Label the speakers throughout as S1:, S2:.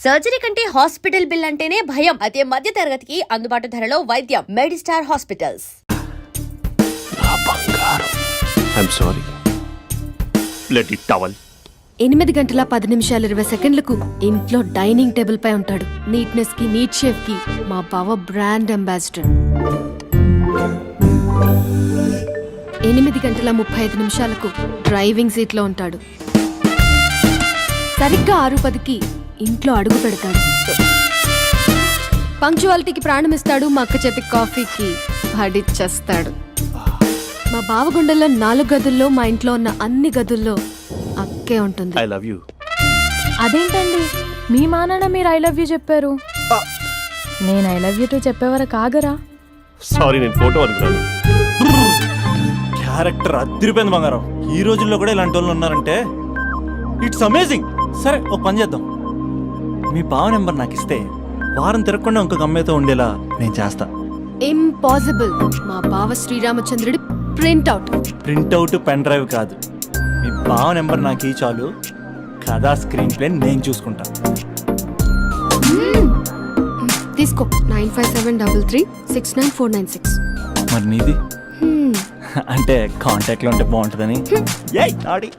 S1: Surgery కంటే hospital bill అంటేనే భయం. అదే మధ్య తరగతికి అందుబాటు ధరలో వైద్యం. Medistar hospitals.
S2: I'm sorry. Let it towel.
S3: 8 గంటల 10 నిమిషాలు 20 సెకండ్లకు ఇంట్లో డైనింగ్ టేబుల్ పై ఉంటాడు. నీట్నెస్ కి నీట్ షెఫ్ కి మా బావ బ్రాండ్ అంబాసిడర్. 8 గంటల 35 నిమిషాలకు డ్రైవింగ్ సీట్ లో ఉంటాడు. సరిగ్గా 6:10కి ఇంట్లో అడుగు పెడతాడు. పంక్చువాలిటీకి ప్రాణం ఇస్తాడు. మా అక్క చేతి కాఫీకి పడిచ్చేస్తాడు. మా బావ గుండెల్లో 4 గదుల్లో మా ఇంట్లో ఉన్న అన్ని గదుల్లో అక్కే ఉంటుంది.
S2: I love you.
S4: అదేంటండి మీ మానాన్న మీరు ఐ లవ్ యూ చెప్పారు, నేను ఐ లవ్ యూ టు చెప్పేవరకు ఆగరా?
S2: సారీ, నేను ఫోటో అనుకున్నాను.
S5: క్యారెక్టర్ అదిరిపోయింది బంగారం. ఈ రోజుల్లో కూడా ఇలాంటి వాళ్ళు ఉన్నారంటే ఇట్స్ అమేజింగ్. సరే ఒక పని చేద్దాం, మీ బావ నెంబర్ నాకు ఇస్తే వారం తిరగకుండా ఇంకొక అమ్మాయితో ఉండేలా నేను చేస్తా.
S3: ఇంపాసిబుల్. మా బావ శ్రీరామచంద్రుడి ప్రింట్అవుట్.
S5: ప్రింట్అవుట్ పెన్ డ్రైవ్ కాదు, మీ బావ నెంబర్ నాకు ఈ చాలు. కథా స్క్రీన్ ప్లే నేను చూసుకుంటా.
S3: తీసుకో. 9573369496.
S5: మరి నీది? అంటే కాంటాక్ట్ లో ఉంటే బాగుంటుందని. ఏయ్ ఆడి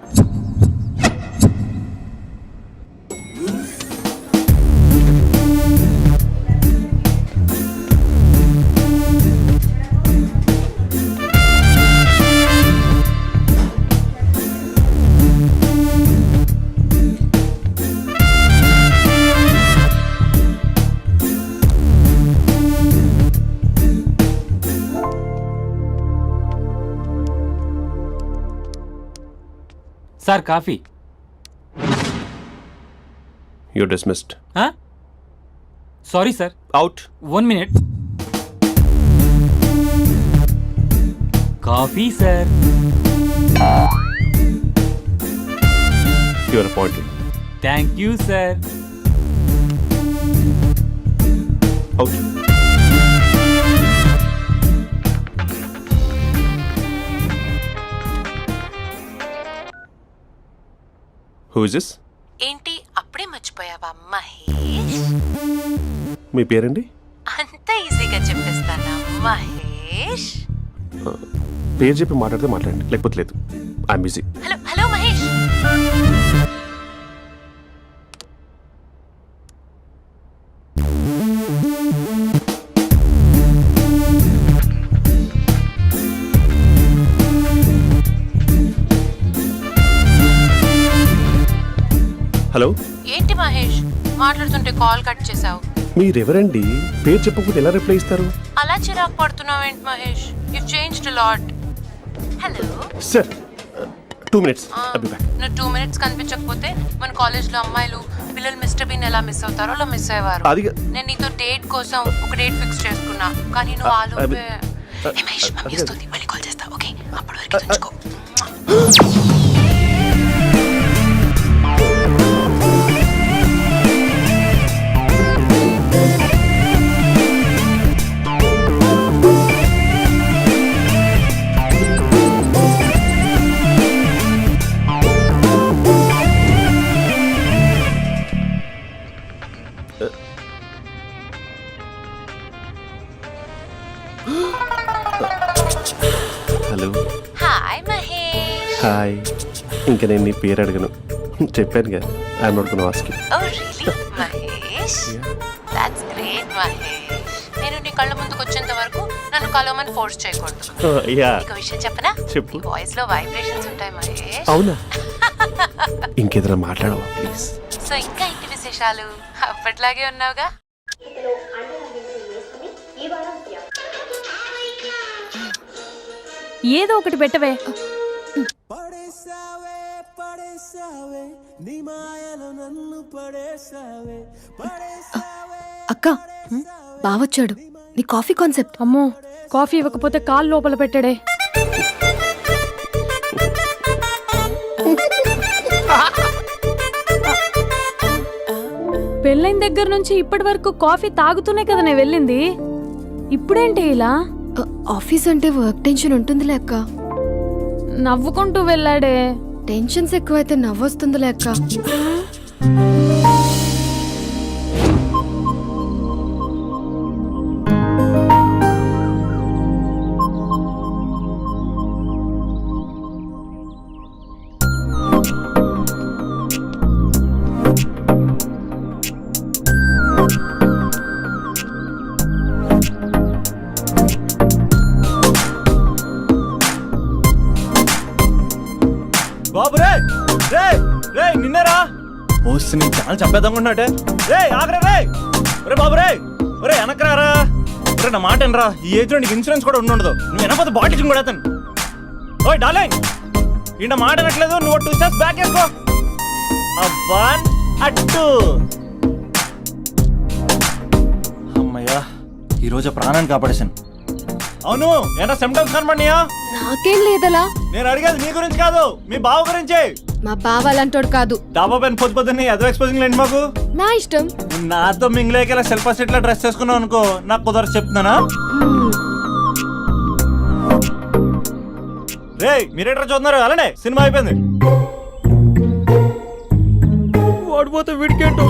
S6: sir coffee.
S2: You dismissed.
S6: Sorry sir.
S2: Out.
S6: 1 minute. Coffee sir.
S2: You are appointed.
S6: Thank you sir.
S2: Out. Who is this?
S7: ఏంటి అప్పుడే మర్చిపోయావా మహేష్?
S2: మీ పేరండి?
S7: అంత ఈజీగా చెప్పేస్తానా మహేష్?
S2: పేరు చెప్పి మాట్లాడితే మాట్లాడండి, లేకపోతే లేదు. I'm busy.
S7: Hello hello Mahesh.
S2: Hello.
S7: ఏంటి మహేష్ మాట్లాడుతుంటే కాల్ కట్ చేసావు?
S2: మీరెవరండి? పేరు చెప్పకపోతే ఎలా రిప్లై ఇస్తారు?
S7: అలా చిరాకు పడుతున్నావు ఏంటి Mahesh? You changed a lot. Hello
S2: sir 2 minutes.
S7: నువ్వు 2 minutes కనిపించకపోతే మన కాలేజ్లో అమ్మాయిలు పిల్లలు మిస్టర్ బీన్ ఎలా మిస్ అవుతారో అలా మిస్ అయ్యేవారు. నేను నీతో డేట్ కోసం ఒక డేట్ ఫిక్స్ చేసుకున్నా, కానీ నువ్వు ఆలోపే. మహేష్ మమ్మీ వస్తుంది, మళ్ళీ కాల్ చేస్తా. ఓకే, అప్పటి వరకు ఉంచుకో.
S2: హలో.
S7: హాయ్ మహేష్.
S2: హాయ్. ఇంకా నేను నీ పేరు అడగను, చెప్పాను కదా. I'm not gonna ask you.
S7: Oh really Mahesh? That's great Mahesh. నేను నీ కళ్ళ ముందుకు వచ్చేంత వరకు నన్ను కలవమని ఫోర్స్ చేయకూడదు.
S2: యా.
S7: నీకు విషయం చెప్పనా?
S2: చెప్పు.
S7: నీ వాయిస్ లో వైబ్రేషన్స్ ఉంటాయి మహేష్.
S2: అవునా? ఇంకేదైనా మాట్లాడవా ప్లీజ్?
S7: సో ఇంకా ఇంటి విశేషాలు అప్పట్లాగే ఉన్నావుగా?
S4: ఏదో ఒకటి పెట్టవే.
S3: అక్క బావొచ్చాడు. నీ కాఫీ కాన్సెప్ట్.
S4: అమ్మో, కాఫీ ఇవ్వకపోతే కాలు లోపల పెట్టాడే. పెళ్ళైన దగ్గర నుంచి ఇప్పటి వరకు కాఫీ తాగుతూనే కదా నేను వెళ్ళింది. ఇప్పుడేంటి ఇలా?
S3: ఆఫీస్ అంటే వర్క్ టెన్షన్ ఉంటుందిలే అక్క.
S4: నవ్వుకుంటూ వెళ్ళాడే.
S3: టెన్షన్స్ ఎక్కువైతే నవ్వొస్తుందిలే అక్క.
S5: బాబు రే రే రే నిన్నేరా వస్తు నీ ఛానల్ చంపేద్దామన్నట్టే రే ఆగరా రే ఒరే బాబు రే ఒరే వెనకరారా ఒరే నా మాట అనరా ఈ ఏజ్ లో నీకు ఇన్సూరెన్స్ కూడా ఉండదు నువ్వు వెనకపోతే బాటిల్ కూడా అతను ఓయ్ డార్లింగ్ ఈయన మాట అనట్లేదు నువ్వు 2 steps బ్యాక్ వేసుకో అబ్బా అట్టు అమ్మయ్యా ఈరోజు ప్రాణాన్ని కాపాడేశాను అవును ఏనా సిమ్టమ్స్ కనబడినాయా
S3: నాకేం లేదలా.
S5: నేను అడిగేది మీ గురించి కాదు మీ బావ గురించి
S3: మా బావ అలాంటోడు కాదు.
S5: డాబా పైన పొద్దున్నే అదో ఎక్స్పోజింగ్ లేండి మాకు
S3: నా ఇష్టం.
S5: నాతో మింగిలేకెలా సెల్ఫా సెట్ లా డ్రెస్ చేసుకున్నావు అనుకో నాకు కుదరదు చెప్తున్నానా రే మీరేట్రా చూస్తున్నారు అలానే సినిమా అయిపోయింది ఓడిపోతే వీడికేంటో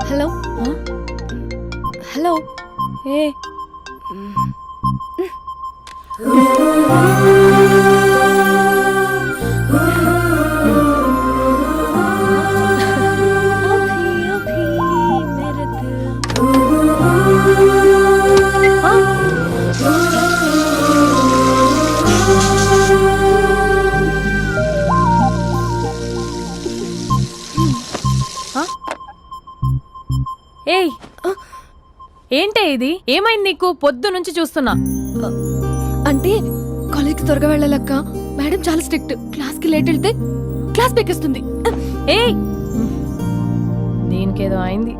S3: హలో హలో.
S4: ఏ ఏయ్ ఏంటే ఇది ఏమైంది నీకు పొద్దు నుంచి చూస్తున్నా
S3: అంటే కాలేజ్కి త్వరగా వెళ్ళాలక్క. మేడం చాలా స్ట్రిక్ట్. క్లాస్కి లేట్ వెళ్తే క్లాస్ పెక్కిస్తుంది.
S4: ఏయ్ దీనికేదో అయింది.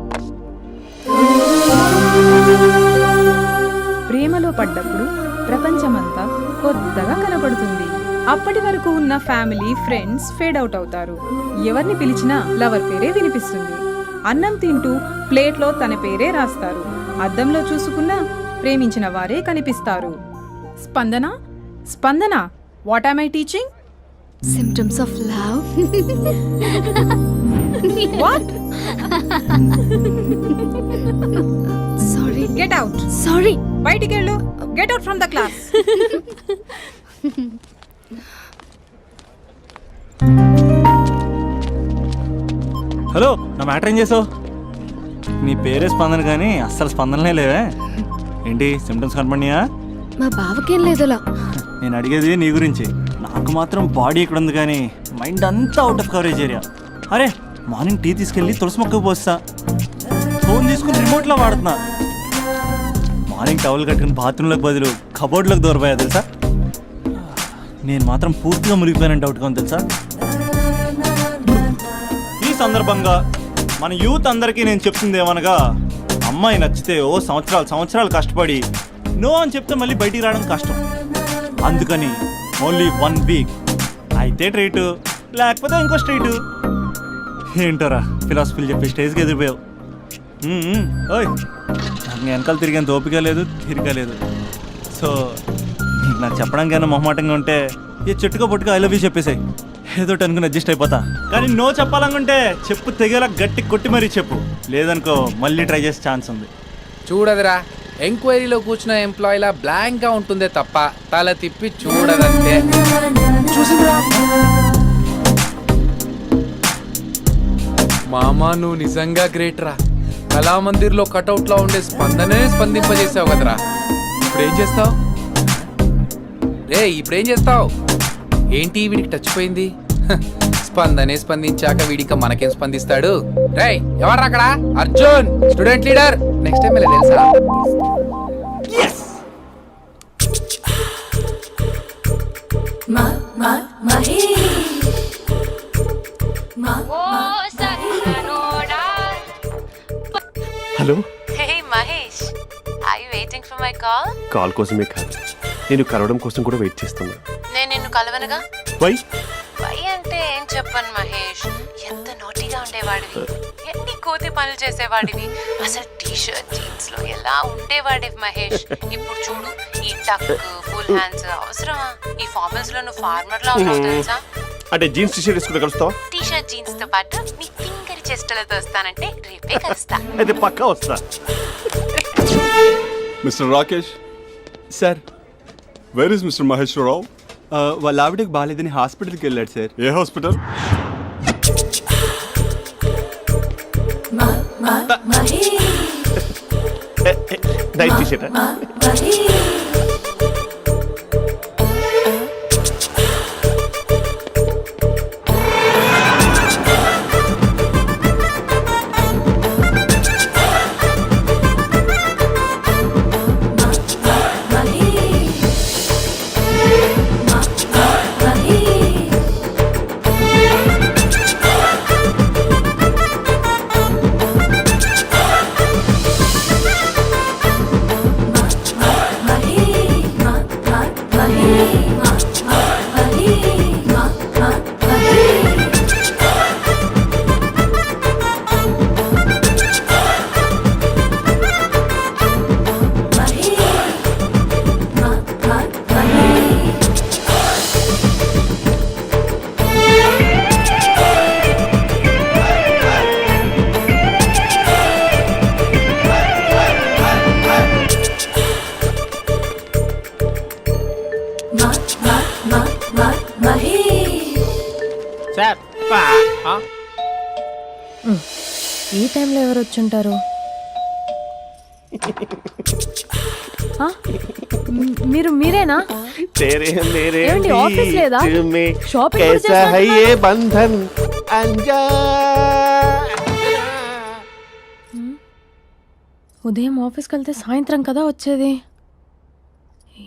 S8: ప్రేమలో పడ్డప్పుడు ప్రపంచమంతా కొత్తగా కనపడుతుంది. అప్పటి వరకు ఉన్న ఫ్యామిలీ ఫ్రెండ్స్ ఫేడ్ అవుట్ అవుతారు. ఎవరిని పిలిచినా లవర్ పేరే వినిపిస్తుంది. అన్నం తింటూ ప్లేట్లో తన పేరే రాస్తారు. అద్దంలో చూసుకున్నా ప్రేమించిన వారే కనిపిస్తారు. Spandana Spandana what am I teaching?
S3: Symptoms of love.
S8: What?
S3: Sorry.
S8: Get out.
S3: Sorry.
S8: బయటికి వెళ్ళు. Get out from the class.
S5: Hello నా మ్యాటర్ ఏం చేసావు నీ పేరే స్పందన కానీ అస్సలు స్పందనలే లేవే ఏంటి సిమ్టమ్స్ కనపడినాయా
S3: మా బావకేం లేదలా.
S5: నేను అడిగేది నీ గురించి నాకు మాత్రం బాడీ ఇక్కడ ఉంది కానీ మైండ్ అంతా అవుట్ ఆఫ్ కవరేజ్ ఏరియా అరే మార్నింగ్ టీ తీసుకెళ్ళి తులసి మొక్కకు పోస్తా ఫోన్ తీసుకుని రిమోట్లో వాడుతున్నా మార్నింగ్ టవల్ కట్టుకుని బాత్రూంలోకి బదులు కబోర్డ్లోకి దూరపోయా తెలుసా నేను మాత్రం పూర్తిగా మునిగిపోయానని డౌట్గా ఉంది తెలుసా ఈ సందర్భంగా మన యూత్ అందరికీ నేను చెప్తుంది ఏమనగా అమ్మాయి నచ్చితే ఓ సంవత్సరాలు కష్టపడి నో అని చెప్తే మళ్ళీ బయటికి రావడం కష్టం అందుకని ఓన్లీ 1 వీక్ అయితే ట్రీటు లేకపోతే ఇంకో స్ట్రీటు ఏంటోరా ఫిలాసఫీలు చెప్పి స్టేజ్కి ఎదిరిపోయావు ఓయ్ నాకు వెనకాల తిరిగేంత ఓపిక లేదు తీరిక లేదు సో నాకు చెప్పడానికైనా మొహమాటంగా ఉంటే ఏ చెట్టుగా పొట్టుగా ఐ లవ్ యూ చెప్పేసాయి ఏదో అనుకుని అడ్జస్ట్ అయిపోతా కానీ నో చెప్పాలనుకుంటే చెప్పు తెగేలా గట్టి కొట్టి మరీ చెప్పు లేదనుకో మళ్ళీ ట్రై చేసే ఛాన్స్ ఉంది
S9: చూడదురా ఎంక్వైరీలో కూర్చున్న ఎంప్లాయీలా బ్లాంక్గా ఉంటుందే తప్ప తల తిప్పి చూడదంతే చూసిందిరా మామా నువ్వు నిజంగా గ్రేట్ రా కళామందిర్లో కటౌట్లో ఉండే స్పందనే స్పందింపజేసావు కదరా ఇప్పుడేం చేస్తావు ఇప్పుడేం చేస్తావు ఏంటి వీడికి టచ్ పోయింది స్పందనే స్పందించాక వీడిక మనకేం స్పందిస్తాడు రేయ్ ఎవరు అక్కడ Arjun student leader next time తెలుసా
S2: hello
S7: hey Mahesh are you waiting for my call
S2: call కోసమే కాదు నేను కలవడం కోసం కూడా వెయిట్ చేస్తున్నా
S7: నేను నిన్ను కలవనుగా
S2: వై
S7: వై అంటే ఏం చెప్పను మహేష్ ఎంత నోటిగా ఉండేవాడివి ఎన్ని కోతి పనులు చేసేవాడివి అసలు టీషర్ట్ జీన్స్ లో ఎలా ఉండేవాడివి మహేష్ ఇప్పుడు చూడు ఈ టక్ ఫుల్ హ్యాండ్స్ అవసరమా ఈ ఫార్మల్స్ లో నువ్వు ఫార్మర్ లా ఉన్నావు తెలుసా
S2: అంటే జీన్స్ టీషర్ట్ వేసుకుని కలుస్తావా
S7: టీషర్ట్ జీన్స్ తో పాటు నీ ఫింగర్ చెస్టులతో వస్తానంటే రేపే కలుస్తా
S2: అయితే పక్కా వస్తా
S10: mister Rakesh
S5: sir
S10: where is mister Maheshwararao?
S11: వాళ్ళ ఆవిడకి బాగాలేదని హాస్పిటల్కి వెళ్ళాడు సార్.
S10: ఏ హాస్పిటల్?
S2: Night T-shirt.
S4: ఈ టైంలో ఎవరు వచ్చుంటారు? మీరేనా? ఏమండి, ఆఫీస్ లేదా? షాపింగ్ కూడా చేస్తున్నట్టున్నారు. ఉదయం ఆఫీస్కి వెళ్తే సాయంత్రం కదా వచ్చేది.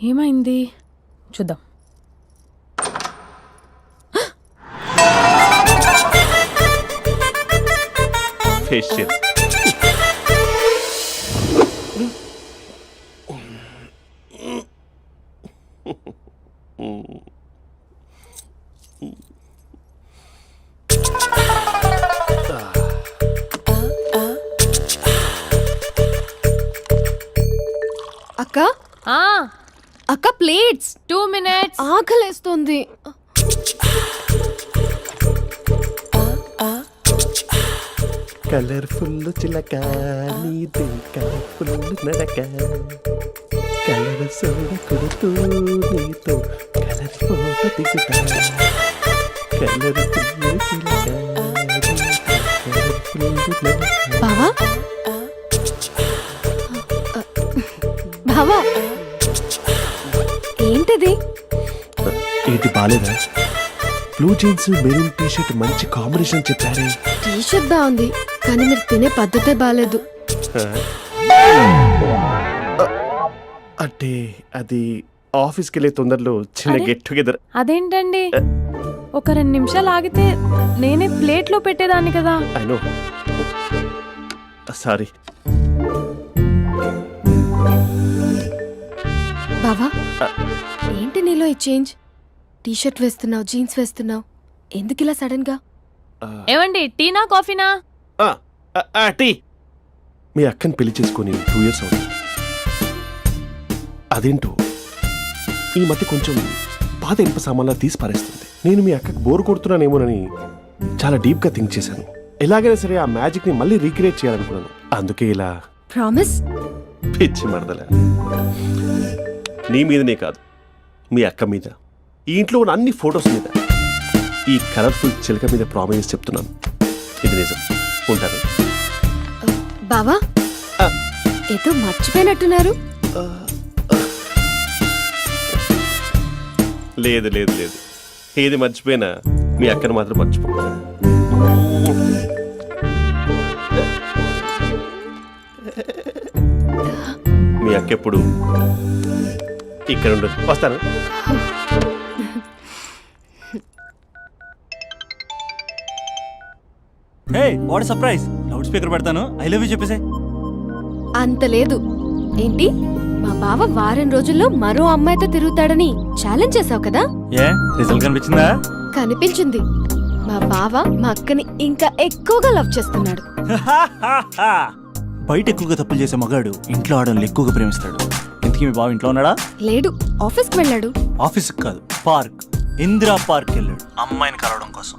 S4: ఏమైంది చూద్దాం.
S2: ఫేషియల్.
S3: అక్క
S4: ఆ,
S3: అక్క ప్లేట్స్.
S4: 2 minutes.
S3: ఆకలేస్తుంది.
S2: కలర్ఫుల్ చిలక నీది కలర్ఫుల్ నడక కలర్ సోడ కొడుతూ నీతో కలర్ ఫోటో దిగుతా కలర్ఫుల్ చిలక
S3: బావా బావా ఏంటిది?
S2: ఏంటి బాలేదా? బ్లూ జీన్స్ మెరూన్ టీ-షర్ట్ మంచి కాంబినేషన్ చెప్పారే.
S3: టీ-షర్ట్ బాగుంది కానీ మీరు తినే పద్ధతే బాలేదు.
S2: అంటే అది ఆఫీస్కి వెళ్ళే తొందరలో చిన్న
S4: అరే?
S2: Get together.
S4: అదేంటండి, ఒక 2 నిమిషాలు ఆగితే నేనే ప్లేట్లో పెట్టేదాన్ని కదా.
S2: I know, sorry.
S3: బావా ఏంటి నీలో ఈ చేంజ్? టీ-షర్ట్ వేస్తున్నావు, జీన్స్ వేస్తున్నావు, ఎందుకు ఇలా సడన్ గా?
S4: ఏమండి, టీనా కాఫీనా?
S2: టీ. మీ అక్కని పెళ్లి చేసుకొని 2 years అవుతుంది. అదేంటో ఈ మధ్య కొంచెం పాత ఇనుప సామాన్లా తీసి పారేస్తుంది. నేను మీ అక్కకు బోర్ కొడుతున్నానేమోనని చాలా డీప్ గా థింక్ చేశాను. ఎలాగైనా సరే ఆ మ్యాజిక్ ని మళ్ళీ రీక్రియేట్ చేయాలనుకున్నాను. అందుకే ఇలా.
S3: ప్రామిస్?
S2: పిచ్చి మరదల, నీ మీదనే కాదు, మీ అక్క మీద, ఈ ఇంట్లో ఉన్న అన్ని ఫొటోస్ మీద, ఈ కలర్ఫుల్ చిలక మీద ప్రామిస్ చెప్తున్నాను. ఇది నిజం. ఉంటాను.
S3: బావా ఏదో మర్చిపోయినట్టున్నారు.
S2: లేదు లేదు లేదు, ఏది మర్చిపోయినా మీ అక్కను మాత్రం మర్చిపో. మీ అక్క ఎప్పుడు ఇక్కడ ఉండదు. వస్తాను.
S5: హే, వాట్ సర్ప్రైజ్! లౌడ్ స్పీకర్ పెడతాను, ఐ లవ్ యూ చెప్పేసే.
S3: అంత లేదు. ఏంటి, మా బావ వారం రోజుల్లో మరో అమ్మాయితో తిరుగుతాడని ఛాలెంజ్ చేసావు కదా?
S5: ఏ రిజల్ట్ కనిపించిందా?
S3: కనిపించింది. మా బావ మా అక్కని ఇంకా ఎక్కువగా లవ్ చేస్తున్నాడు.
S5: బయట ఎక్కువగా తప్పులు చేసే మగాడు ఇంట్లో ఆడవాళ్ళు ఎక్కువగా ప్రేమిస్తాడు. ఇంతకీ మీ బావ ఇంట్లో ఉన్నాడా?
S3: లేడు, ఆఫీస్కి వెళ్ళాడు.
S5: ఆఫీస్కి కాదు, పార్క్, ఇందిరా పార్క్ వెళ్ళాడు అమ్మాయిని కలవడం కోసం.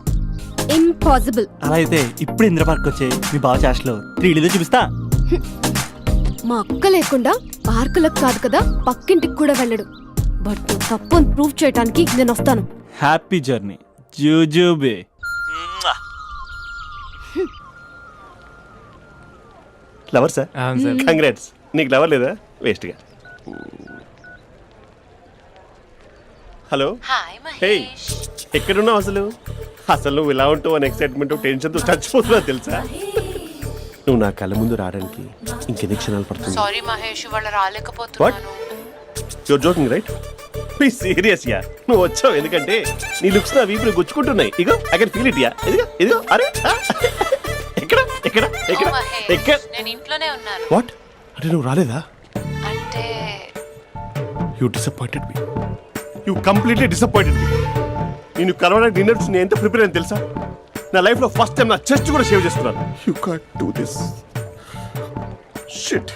S3: ఇంపాసిబుల్.
S5: అలా అయితే ఇప్పుడు ఇందిరా పార్క్ వచ్చే మీ బావ చాష్లో 3Dలో చూపిస్తా.
S3: మా అక్క లేకుండా పార్కులకు కాదు కదా పక్కింటికి కూడా వెళ్ళడు. బట్ నువ్వు తప్పు అని ప్రూవ్ చేయడానికి నేను వస్తాను.
S5: హ్యాపీ జర్నీ జూజూబే.
S2: Lover sir, congrats. నీకు లవర్ లేదా? వేస్ట్గా. Hello,
S7: hi
S2: hey,
S7: Mahesh.
S2: ఎక్కడున్నావు అసలు? అసలు నువ్వు ఇలా ఉంటావు అని ఎక్సైట్మెంట్ టెన్షన్తో చచ్చిపోతున్నా తెలుసా? నువ్వు నా కళ్ళ ముందు రావడానికి ఇంకెన్ని క్షణాలు పడుతుంది?
S7: సారీ మహేష్, ఇవాళ రాలేకపోతున్నాను.
S2: Your joking right? Be serious yeah. నువ్వు వచ్చావు ఎందుకంటే నీ లుక్స్ నా వీపుని గుచ్చుకుంటున్నాయి. ఇగో I can feel it yeah. ఇదిగో ఇదిగో. అరే ఎక్కడ ఎక్కడ ఎక్కడ
S7: ఓ మహేష్,
S2: ఎక్కడ?
S7: నేను ఇంట్లోనే ఉన్నాను.
S2: వాట్ అంటే నువ్వు రాలేదా?
S7: అంటే
S2: you disappointed me. You completely disappointed me. నేను కరోనా డిన్నర్స్ నేను ఎంత ప్రిపేర్ అని తెలుసా? నా లైఫ్ లో ఫస్ట్ టైం నా చెస్ట్ కూడా సేవ్ చేసుకున్నాను. You can't do this shit.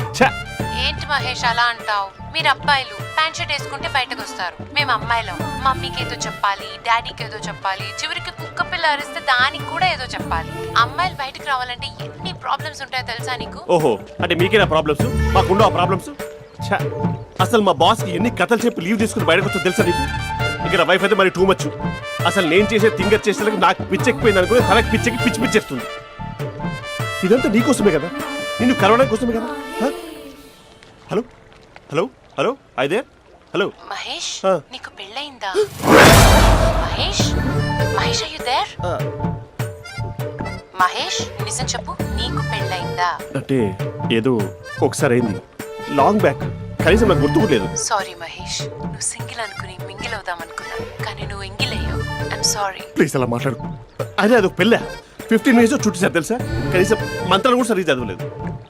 S7: ఏంటి మహేష్ అలా అంటావు? మీరు అబ్బాయిలు ప్యాంట్ షర్ట్ వేసుకుంటే బయటకు వస్తారు. మేము అమ్మాయిలం మమ్మీకి ఏదో చెప్పాలి, డాడీకి ఏదో చెప్పాలి, చివరికి కుక్క పిల్ల అరిస్తే దానికి కూడా ఏదో చెప్పాలి. అమ్మాయిలు బయటకు రావాలంటే ఎన్ని ప్రాబ్లమ్స్ ఉంటాయో తెలుసా నీకు?
S2: ఓహో, అంటే మీకేనా ప్రాబ్లమ్స్? మాకుండవు ఆ ప్రాబ్లమ్స్? అసలు మా బాస్కి ఎన్ని కథలు చెప్పి లీవ్ తీసుకుని బయటకు వచ్చా తెలుసా నీకు? ఇక్కడ వైఫ్ అయితే మరి టూ మచ్. అసలు నేను చేసే థింగర్ చేసేందుకు నాకు పిచ్చెక్కిపోయింది అనుకుని తనకి పిచ్చెక్కి పిచ్చి పిచ్చేస్తుంది. ఇదంతా నీకోసమే కదా, నిన్ను కరోనా కోసమే కదా. హలో హలో హలో అయితే హలో
S7: మహేష్, నీకు పెళ్ళయిందా? Mahesh, Mahesh are you there? Mahesh నిజం చెప్పు, నీకు పెళ్ళయిందా?
S2: అంటే ఏదో ఒకసారి అయింది, లాంగ్ బ్యాక్, కనీసం నాకు గుర్తుకులేదు.
S7: సారీ మహేష్, నువ్వు సింగిల్ అనుకుని మింగిల్ అవుదాం అనుకున్నా, కానీ నువ్వు ఎంగిల్ అయ్యావు. I'm sorry.
S2: ప్లీజ్ అలా మాట్లాడు. అదే అదొక పెళ్ళ 15 minutes చుట్టేసారు తెలుసా? కనీసం మంత్రాలు కూడా సరిగ్గా చదవలేదు,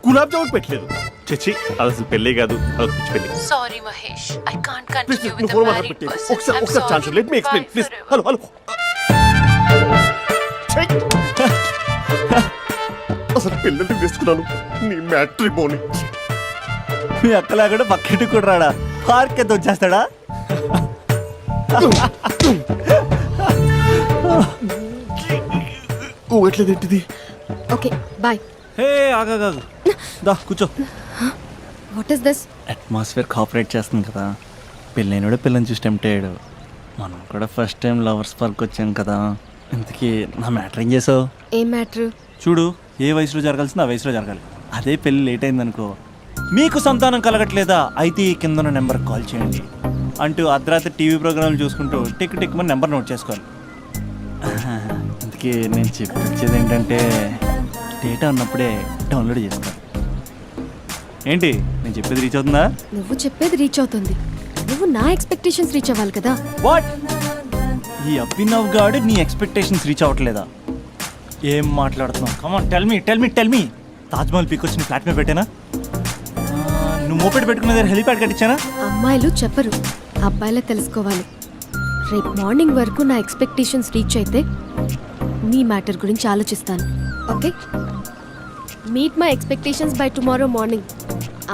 S2: గులాబ్ జామున్ పెట్టలేదు. చచ్చి, అది అసలు పెళ్ళే కాదు, అదొక పిచ్చి పెళ్ళి.
S7: Sorry Mahesh, I can't
S2: please
S7: continue
S2: నువ్వు
S7: విత్
S2: ఫోన్
S7: ద
S2: మాట్లాడి
S7: మ్యారీడ్
S2: పెట్టి
S7: పర్సన్.
S2: ఒకసారి chance let me explain please. Hello hello. అసలు పిల్లల్ని వేసుకున్నాను నీ మ్యాట్రిమోని.
S5: మీ అక్కలా కూడా బకెట్ కూడా రాడా? పార్క్ ఎంత వచ్చేస్తాడా?
S2: ఊగట్లేదేంటిది?
S3: Okay bye.
S5: హే ఆగాగు, దా కూర్చో.
S3: What is this?
S5: Atmosphere cooperate చేస్తుంది కదా. పెళ్ళైనడు పిల్లని చూసి టెంప్ట్ అయ్యాడు. మనం కూడా ఫస్ట్ టైం లవర్స్ పార్క్ వచ్చాం కదా. ఇంతకీ నా మ్యాటర్ ఏం చేసావు?
S3: ఏం మ్యాటర్?
S5: చూడు, ఏ వయసులో జరగాల్సింది ఆ వయసులో జరగాలి. అదే పెళ్ళి లేట్ అయిందనుకో, మీకు సంతానం కలగట్లేదా అయితే ఈ కింద నెంబర్కి కాల్ చేయండి అంటూ అర్ధరాత్రి టీవీ ప్రోగ్రాంలు చూసుకుంటూ టిక్ టిక్ మన నెంబర్ నోట్ చేసుకోవాలి. అందుకే నేను చెప్పించేది ఏంటంటే డేటా ఉన్నప్పుడే డౌన్లోడ్ చేసుకోవాలి. ఏంటి నేను చెప్పేది రీచ్ అవుతుందా?
S3: నువ్వు చెప్పేది రీచ్ అవుతుంది, నువ్వు నా ఎక్స్పెక్టేషన్స్ రీచ్ అవ్వాలి కదా.
S5: వాట్? ఈ అభినవ్ గాడు నీ ఎక్స్పెక్టేషన్స్ రీచ్ అవ్వట్లేదా? ఏం మాట్లాడుతున్నావు? Come on tell me tell me tell me. Taj Mahal peak వచ్చి ఫ్లాట్ మీద పెట్టానా? నువ్వు మోపెట్ పెట్టుకున్న దగ్గర హెలిప్యాడ్ కట్టించానా?
S3: అమ్మాయిలు చెప్పరు, అబ్బాయిలే తెలుసుకోవాలి. రేపు మార్నింగ్ వరకు నా ఎక్స్పెక్టేషన్స్ రీచ్ అయితే నీ మ్యాటర్ గురించి ఆలోచిస్తాను. Okay, meet my expectations by tomorrow morning.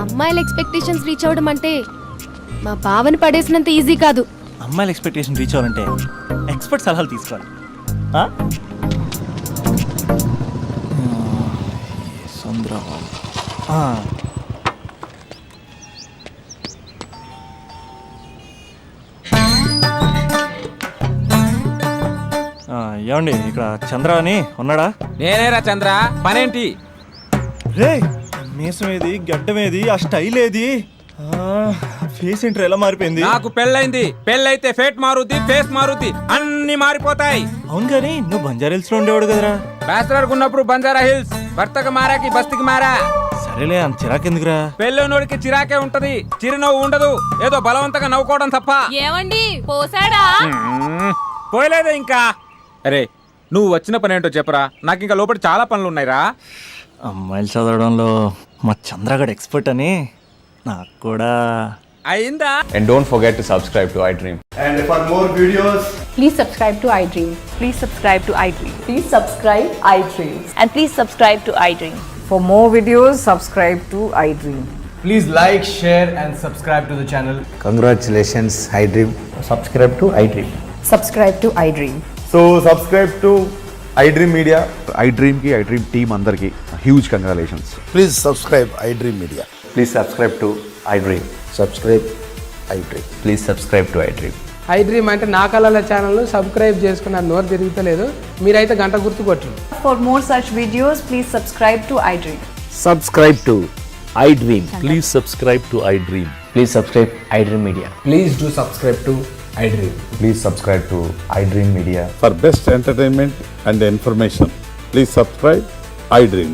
S3: అమ్మాయిల ఎక్స్పెక్టేషన్స్ రీచ్ అవ్వడం అంటే మా బావని పడేసినంత ఈజీ కాదు.
S5: అమ్మాయిల ఎక్స్పెక్టేషన్ రీచ్ అవ్వాలంటే ఎక్స్పర్ట్ సలహాలు తీసుకోవాలి. ఏమండి, ఇక్కడ చంద్ర అని ఉన్నాడా?
S9: నేనేరా చంద్ర, పనేంటి?
S5: రే, మీసం ఏది, గడ్డం ఏది, ఆ స్టైల్ ఏది, ఫేస్ ఏంటర్ ఎలా మారిపోయింది?
S9: నాకు పెళ్ళైంది, పెళ్ళైతే ఫేట్ మారుద్ది, ఫేస్ మారుద్ది, అన్ని మారిపోతాయి.
S5: అవును కానీ నువ్వు బంజారా హిల్స్ లో ఉండేవాడు కదరా?
S9: బ్యాచిలర్ ఉన్నప్పుడు బంజారా హిల్స్, భర్తకు మారాకి బస్తికి మారా.
S5: సరేలే, అంత చిరాకెందుకురా?
S9: పెళ్ళోనోడికి చిరాకే ఉంటది, చిరునవ్వు ఉండదు, ఏదో బలవంతంగా నవ్వుకోవడం తప్ప.
S4: ఏమండి పోసాడా?
S9: పోయలేదే ఇంకా. అరే, నువ్వు వచ్చిన పని ఏంటో చెప్పరా, నాకు ఇంకా లోపల చాలా పనులు ఉన్నాయిరా.
S5: అమ్మాయిలు చదవడంలో మా చంద్రగడ్ ఎక్స్పర్ట్ అని నాకు కూడా
S9: అయిందా.
S10: And don't forget to subscribe to iDream.
S2: And for more videos,
S12: please subscribe to iDream. Please subscribe to iDream. Please subscribe iDream. And please subscribe to iDream. For more videos, subscribe to iDream.
S10: Please like, share and subscribe to the channel.
S13: Congratulations, iDream.
S10: Subscribe to iDream.
S12: Subscribe to iDream.
S10: So subscribe to iDream Media. iDream ki iDream team andarki huge congratulations.
S13: Please subscribe iDream Media.
S10: Please subscribe to iDream.
S13: Subscribe iDream. Please subscribe to iDream.
S14: I dream అంటే నా కళల ఛానల్ను subscribe చేసుకున్న నోరు తిరుగుతలేదు, మీరైతే గంట గుర్తు కొట్టండి.
S12: For more such videos, please subscribe to iDream.
S13: Subscribe to iDream.
S2: Please subscribe to iDream.
S13: Please subscribe iDream Media.
S14: Please do subscribe to iDream.
S10: Please subscribe to iDream Media.
S11: For best entertainment and information, please subscribe iDream.